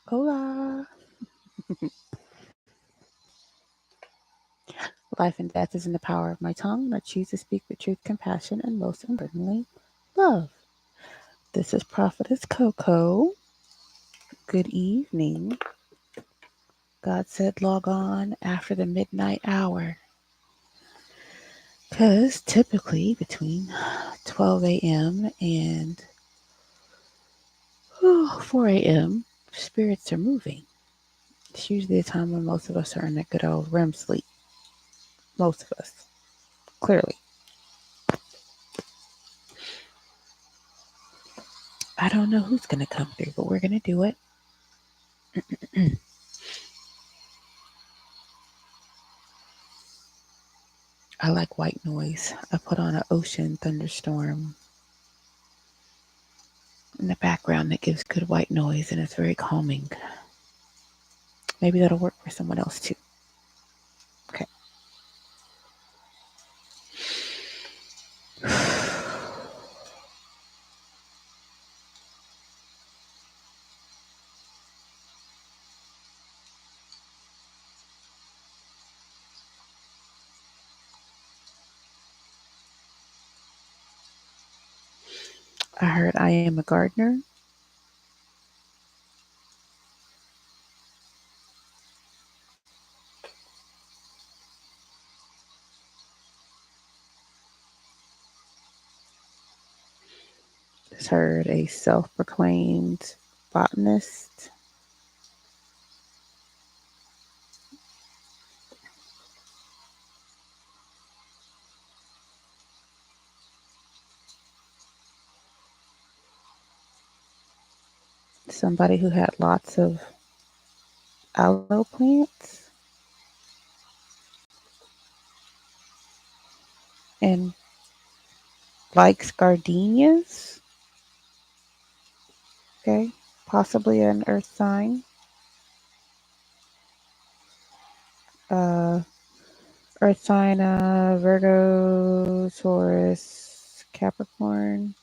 Hola. Life and death is in the power of my tongue, and I choose to speak with truth, compassion, and most importantly, love. This is Prophetess Coco. Good evening. God said log on after the midnight hour. Because typically between 12 a.m. and 4 a.m., spirits are moving. It's usually the time when most of us are in that good old REM sleep. Most of us, clearly. I don't know who's going to come through, but we're going to do it. I like white noise. I put on an ocean thunderstorm in the background that gives good white noise and it's very calming. Maybe that'll work for someone else too. Okay. I heard I am a gardener. Just heard a self proclaimed botanist. Somebody who had lots of aloe plants and likes gardenias. Okay. Possibly an earth sign. Uh, Earth sign, Virgo, Taurus, Capricorn.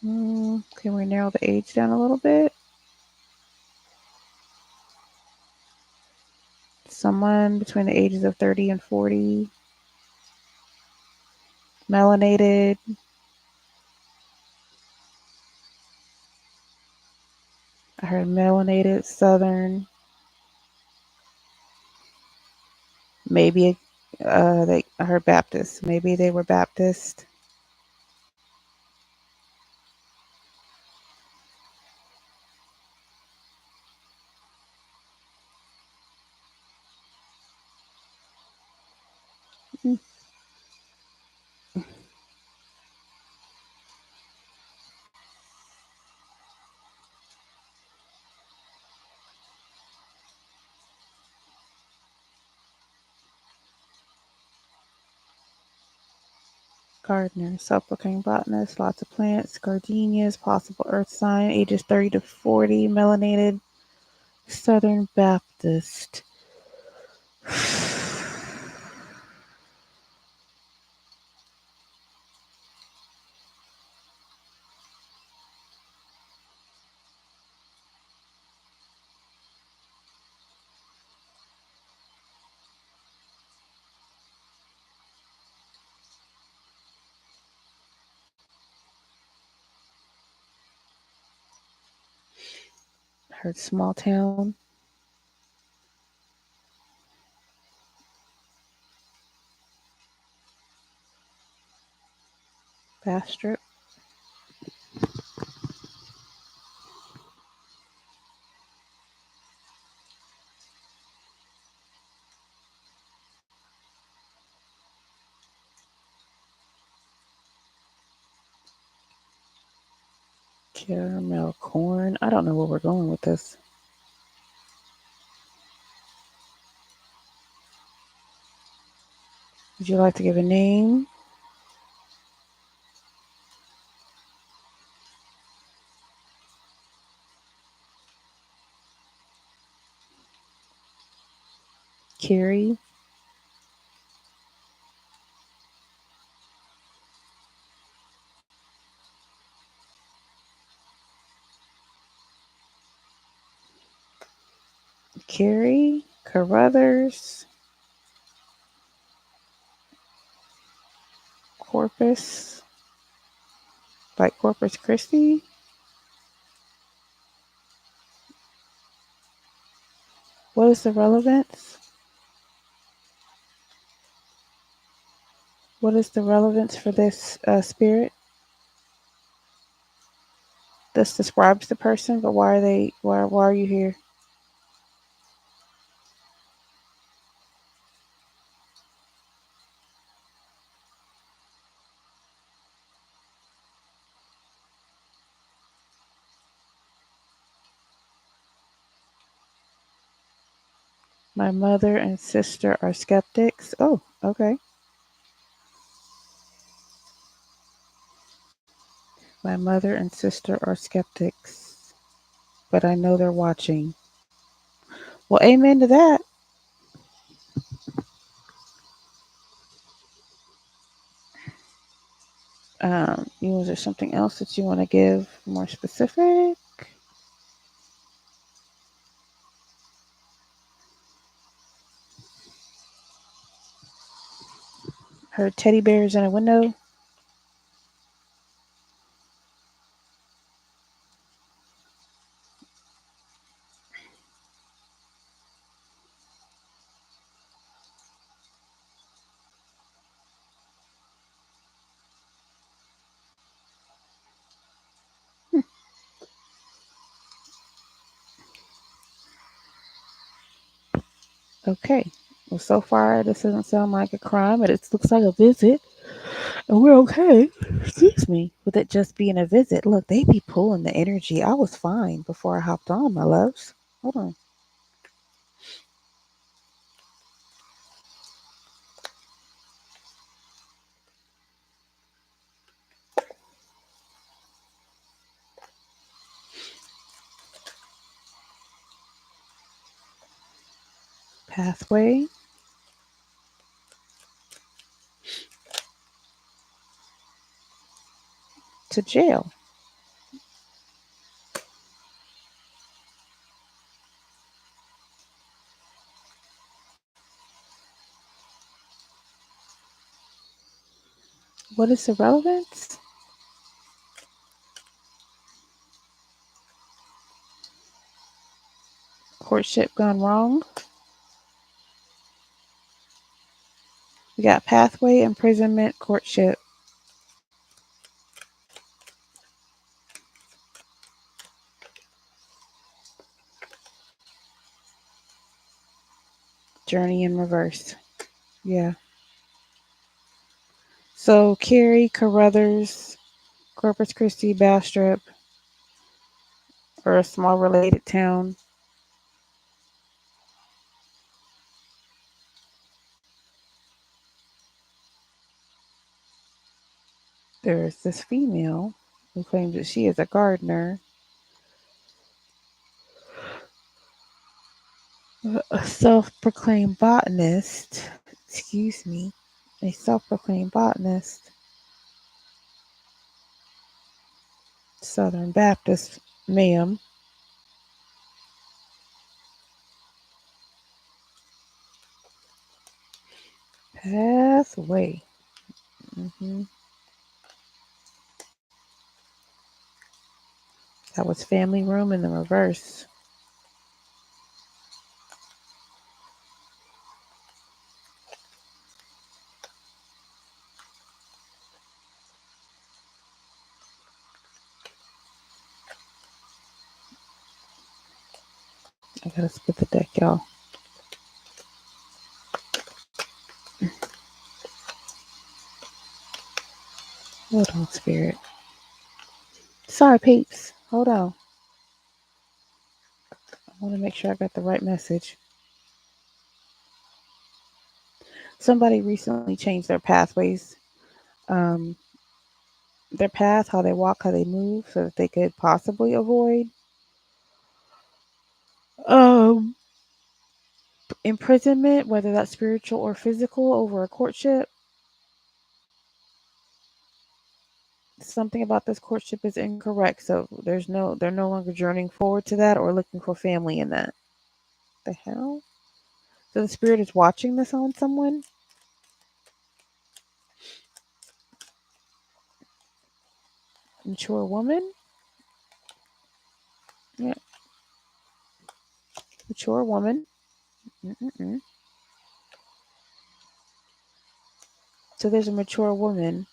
Can we narrow the age down a little bit? Someone between the ages of 30 and 40. Melanated. I heard melanated, Southern. Maybe I heard Baptist. Maybe they were Baptist. Mm. Gardener, self-proclaimed botanist, lots of plants, gardenias, possible earth sign, ages 30 to 40, melanated, Southern Baptist. Heard small town. Bastrop. Caramel corn. I don't know where we're going with this. Would you like to give a name? Carrie. Carrie Carruthers, Corpus, like Corpus Christi. What is the relevance? What is the relevance for this spirit? This describes the person, but why are they? Why are you here? My mother and sister are skeptics. Oh, okay. My mother and sister are skeptics, but I know they're watching. Well, amen to that. Was there something else that you want to give more specific? Heard teddy bears in a window. Okay. Well, so far, this doesn't sound like a crime. It looks like a visit, and we're okay. Excuse me. With it just being a visit. Look, they be pulling the energy. I was fine before I hopped on, my loves. Hold on. Pathway to jail. What is the relevance? Courtship gone wrong. We got pathway, imprisonment, courtship. Journey in reverse. Yeah. So Carrie Carruthers, Corpus Christi, Bastrop, or a small related town. There's this female who claims that she is a gardener, a self-proclaimed botanist. Excuse me, a self-proclaimed botanist, Southern Baptist, ma'am. Pathway. hmm That was family room in the reverse. I gotta split the deck, y'all. Hold on, spirit. Sorry, peeps. Hold on. I want to make sure I got the right message. Somebody recently changed their pathways, um, their path, how they walk, how they move, so that they could possibly avoid um, imprisonment, whether that's spiritual or physical, over a courtship. Something about this courtship is incorrect, so they're no longer journeying forward to that or looking for family in that. The hell? So the spirit is watching this on someone? Mature woman? Yeah, mature woman. Mm-mm-mm. So there's a mature woman.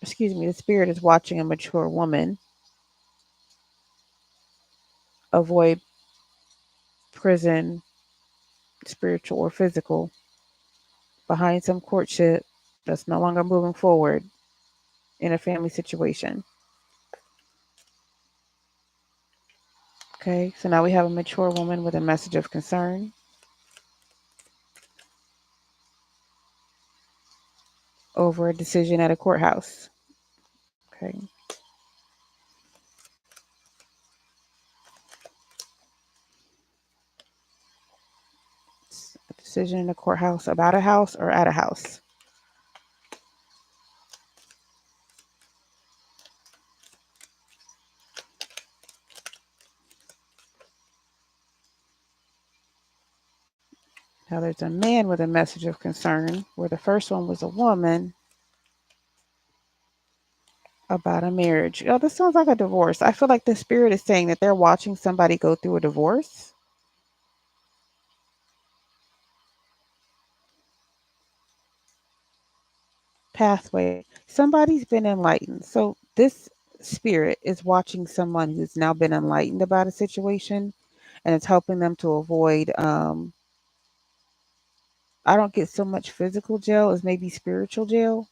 Excuse me, the spirit is watching a mature woman avoid prison, spiritual or physical, behind some courtship that's no longer moving forward in a family situation. Okay, so now we have a mature woman with a message of concern over a decision at a courthouse. Okay. It's a decision in a courthouse about a house or at a house. Now there's a man with a message of concern where the first one was a woman about a marriage. Oh, this sounds like a divorce. I feel like the spirit is saying that they're watching somebody go through a divorce pathway. Somebody's been enlightened. So this spirit is watching someone who's now been enlightened about a situation, and it's helping them to avoid I don't get so much physical jail as maybe spiritual jail.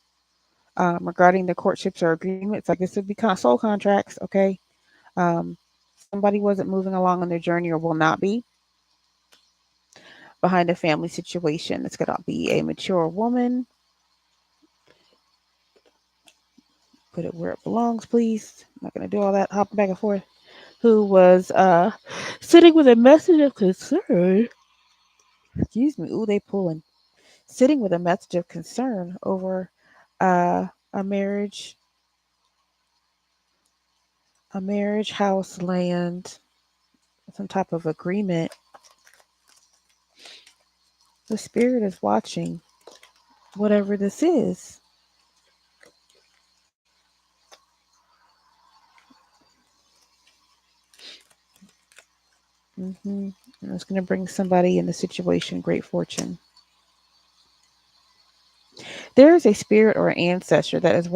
Regarding the courtships or agreements, like this would be soul contracts, okay? Um, Somebody wasn't moving along on their journey or will not be behind a family situation. It's going to be a mature woman. Put it where it belongs, please. I'm not going to do all that hopping back and forth. Who was sitting with a message of concern. Excuse me. Ooh, they pulling. Sitting with a message of concern over a marriage, house, land, some type of agreement. The spirit is watching whatever this is. Mm-hmm. And it's going to bring somebody in the situation great fortune. There is a spirit or an ancestor that is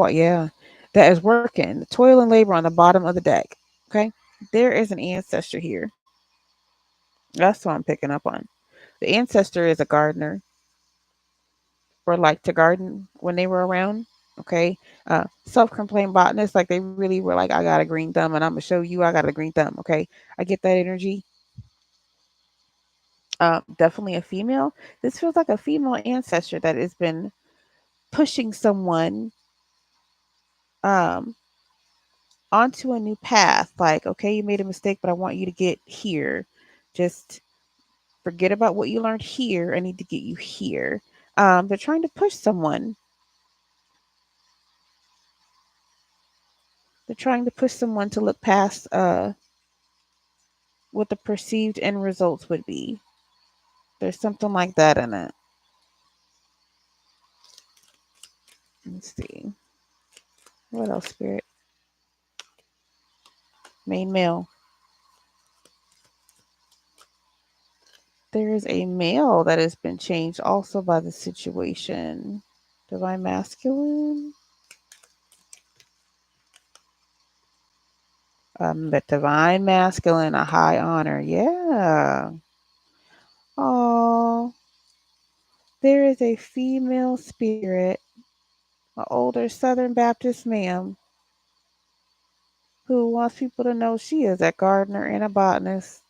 that is working, toil and labor on the bottom of the deck. Okay, there is an ancestor here. That's what I'm picking up on. The ancestor is a gardener or like to garden when they were around. Okay, self-proclaimed botanist, like they really were like, I got a green thumb, and I'm gonna show you I got a green thumb. Okay, I get that energy. Definitely a female. This feels like a female ancestor that has been pushing someone um, onto a new path. Like, okay, you made a mistake, but I want you to get here. Just forget about what you learned here. I need to get you here. They're trying to push someone. They're trying to push someone to look past what the perceived end results would be. There's something like that in it. Let's see. What else, Spirit? Main male. There is a male that has been changed also by the situation. Divine masculine. The divine masculine, a high honor. Yeah. Oh, there is a female spirit, an older Southern Baptist ma'am, who wants people to know she is a gardener and a botanist.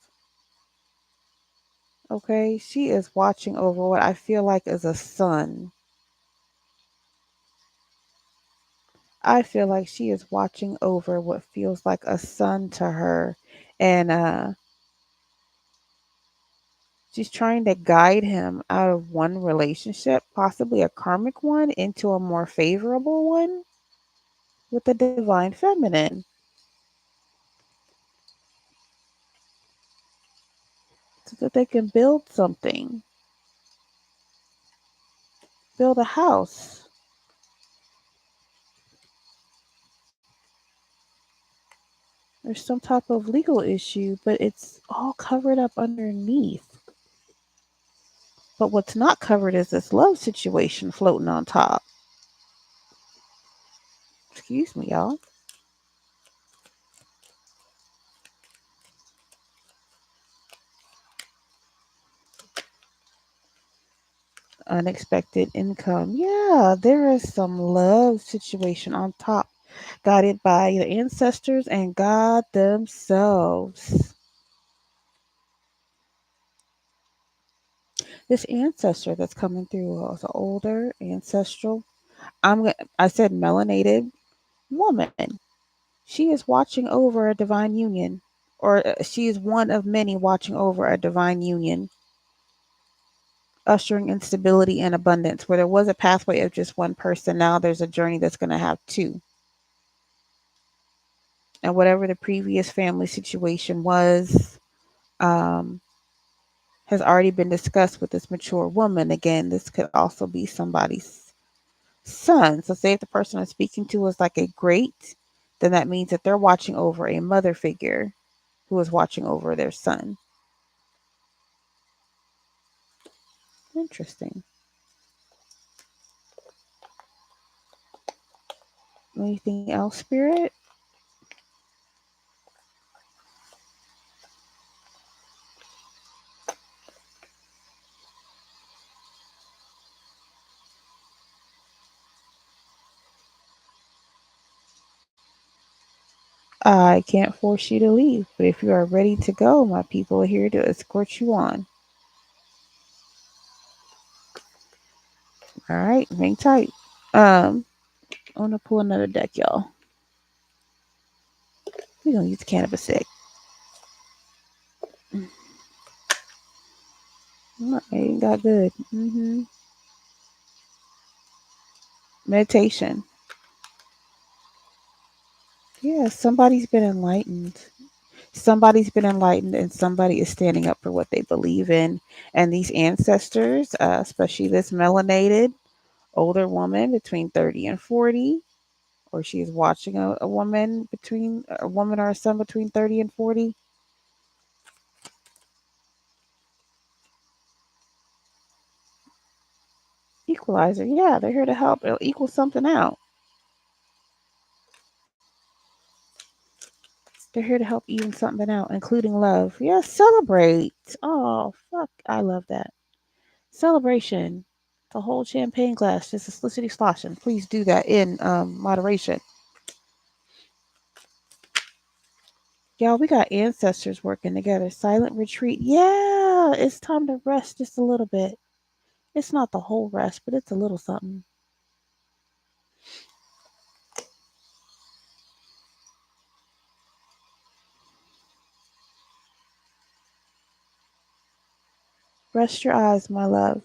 Okay, she is watching over what I feel like is a son. I feel like she is watching over what feels like a son to her. And she's trying to guide him out of one relationship, possibly a karmic one, into a more favorable one with the divine feminine. so that they can build something, build a house. There's some type of legal issue, but it's all covered up underneath. But what's not covered is this love situation floating on top. Excuse me, y'all. Unexpected income. Yeah, there is some love situation on top, guided by the ancestors and God themselves. This ancestor that's coming through is an older ancestral. I said melanated woman. She is watching over a divine union, or she is one of many watching over a divine union, ushering in stability and abundance. Where there was a pathway of just one person, now there's a journey that's going to have two. And whatever the previous family situation was, um, has already been discussed with this mature woman. Again, this could also be somebody's son. So, say if the person I'm speaking to is like a great, then that means that they're watching over a mother figure who is watching over their son. Interesting. Anything else, Spirit? I can't force you to leave, but if you are ready to go, my people are here to escort you on. All right, hang tight. I'm gonna pull another deck, y'all. We're gonna use cannabis sick. It got good. Meditation. Yeah, somebody's been enlightened. Somebody's been enlightened, and somebody is standing up for what they believe in. And these ancestors, especially this melanated older woman between 30 and 40, or she is watching a woman between a woman or a son between 30 and 40. Equalizer. Yeah, they're here to help. It'll equal something out. They're here to help even something out, including love. Yeah, celebrate. Oh, fuck. I love that. Celebration. The whole champagne glass, just a slickety sloshing. Please do that in moderation. Y'all, we got ancestors working together. Silent retreat. Yeah, it's time to rest just a little bit. It's not the whole rest, but it's a little something. Rest your eyes, my love.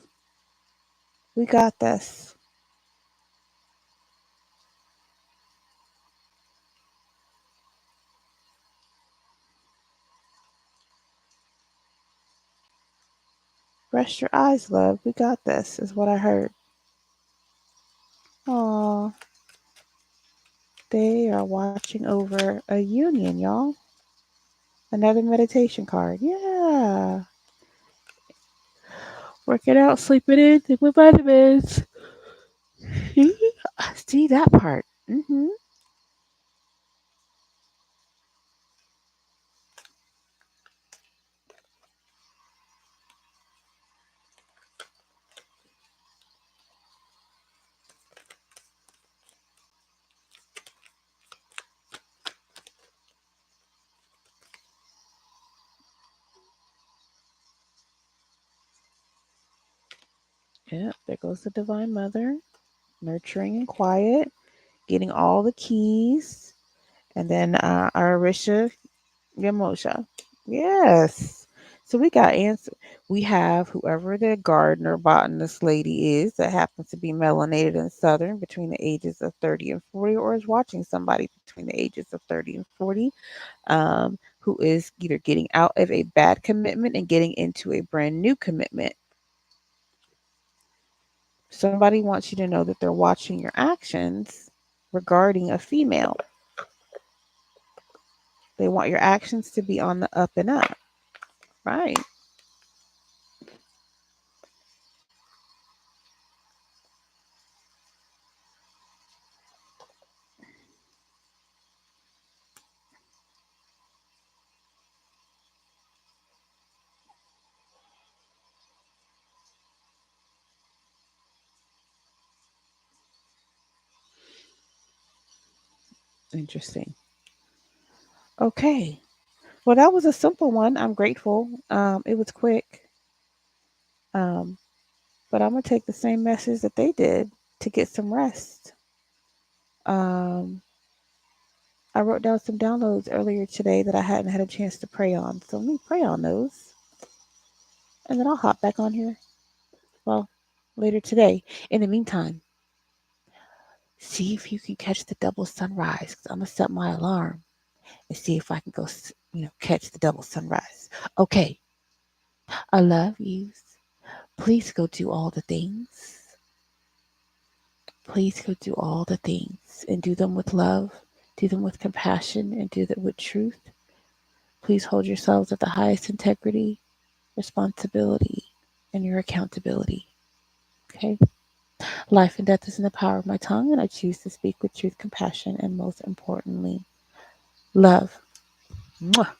We got this. Rest your eyes, love. We got this, is what I heard. Aw, they are watching over a union, y'all. Another meditation card. Yeah. Working out, sleeping in, taking my vitamins. See that part. Yeah, there goes the Divine Mother. Nurturing and quiet. Getting all the keys. And then Arisha Yamosha. Yes. So we got answer. We have whoever the gardener botanist lady is that happens to be melanated and southern between the ages of 30 and 40, or is watching somebody between the ages of 30 and 40. who is either getting out of a bad commitment and getting into a brand new commitment. Somebody wants you to know that they're watching your actions regarding a female. They want your actions to be on the up and up, right? Interesting. Okay. Well, that was a simple one. I'm grateful. It was quick. Um, but I'm gonna take the same message that they did to get some rest. Um, I wrote down some downloads earlier today that I hadn't had a chance to pray on. So let me pray on those, and then I'll hop back on here. Well, later today. In the meantime, see if you can catch the double sunrise. Cause I'm gonna set my alarm and see if I can go, catch the double sunrise. Okay. I love you. Please go do all the things. Please go do all the things and do them with love, do them with compassion, and do them with truth. Please hold yourselves at the highest integrity, responsibility, and your accountability. Okay? Life and death is in the power of my tongue, and I choose to speak with truth, compassion, and most importantly, love. Mwah.